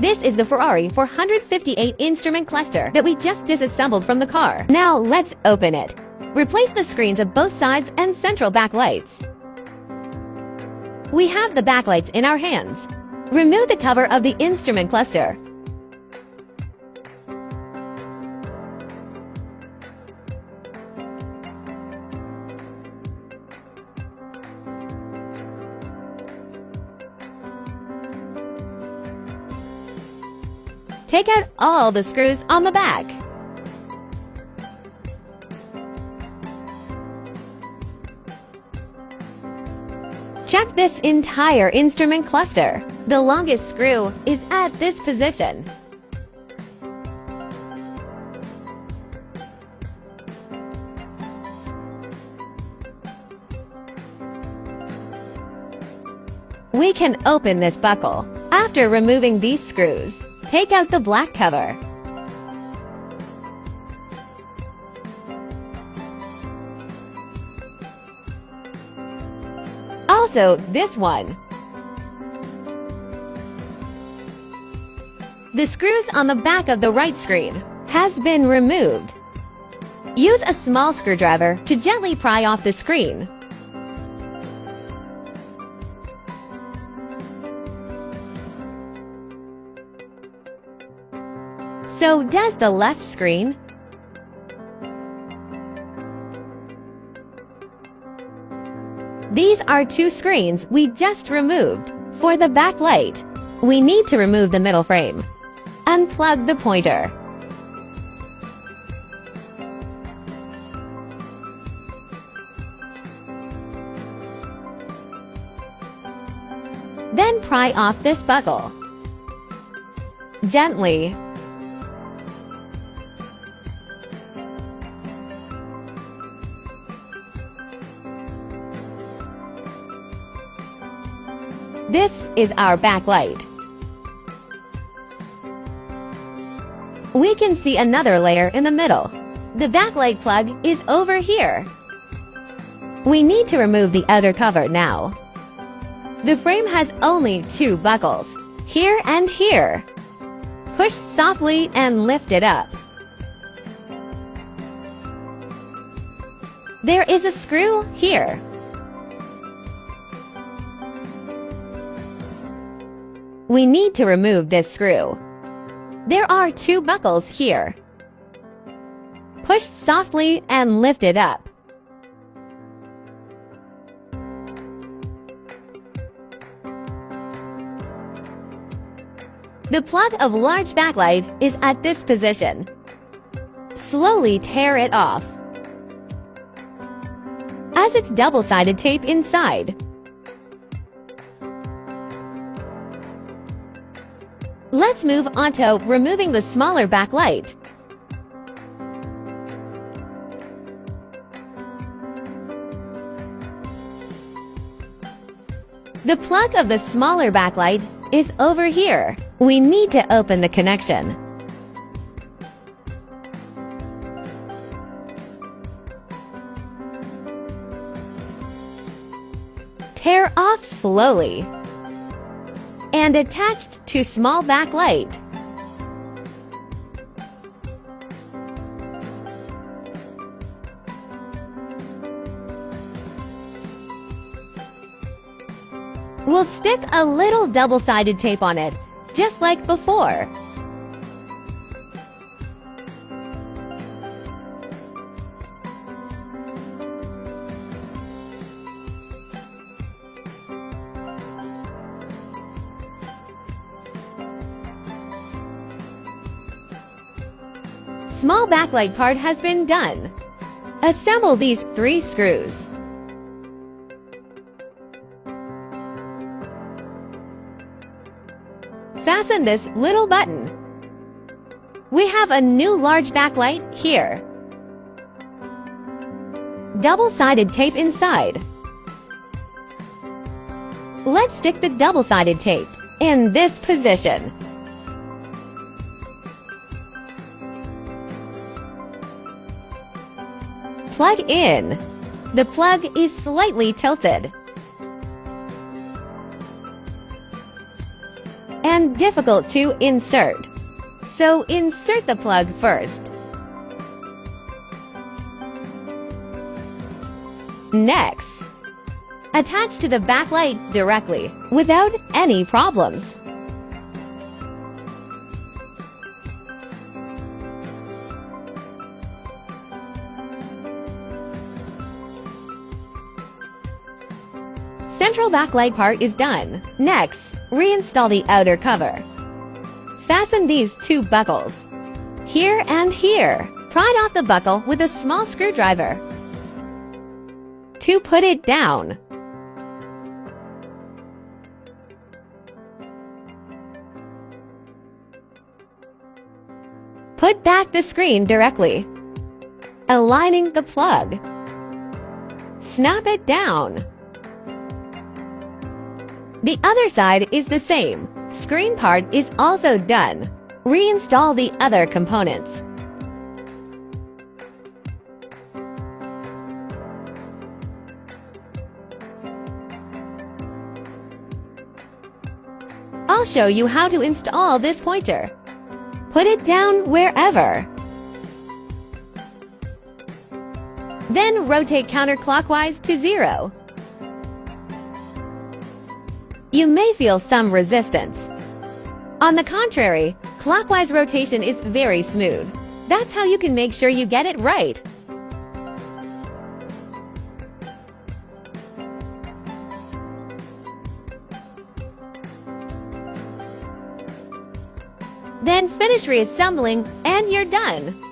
This is the Ferrari 458 instrument cluster that we just disassembled from the car. Now let's open it. Replace the screens of both sides and central backlights. We have the backlights in our hands. Remove the cover of the instrument cluster. Take out all the screws on the back. Check this entire instrument cluster. The longest screw is at this position. We can open this buckle. After removing these screws, take out the black cover. Also, this one. The screws on the back of the right screen has been removed. Use a small screwdriver to gently pry off the screen. So does the left screen. These are two screens we just removed. For the backlight, we need to remove the middle frame. Unplug the pointer. Then pry off this buckle. Gently. This is our backlight. We can see another layer in the middle. The backlight plug is over here. We need to remove the outer cover now. The frame has only two buckles, here and here. Push softly and lift it up. There is a screw here. We need to remove this screw. There are two buckles here. Push softly and lift it up. The plug of large backlight is at this position. Slowly tear it off, as it's double-sided tape inside. Let's move on to removing the smaller backlight. The plug of the smaller backlight is over here. We need to open the connection. Tear off slowly. And attached to small backlight. We'll stick a little double-sided tape on it, just like before. Small backlight part has been done. Assemble these three screws. Fasten this little button. We have a new large backlight here. Double-sided tape inside. Let's stick the double-sided tape in this position. Plug in. The plug is slightly tilted. And and difficult to insert. So insert the plug first. Next, attach to the backlight directly without any problems. Central backlight part is done. Next, reinstall the outer cover. Fasten these two buckles, here and here. Pry off the buckle with a small screwdriver to put it down. Put back the screen directly, aligning the plug. Snap it down. The other side is the same. Screen part is also done. Reinstall the other components. I'll show you how to install this pointer. Put it down wherever. Then rotate counterclockwise to 0. You may feel some resistance. On the contrary, clockwise rotation is very smooth. That's how you can make sure you get it right. Then finish reassembling and you're done.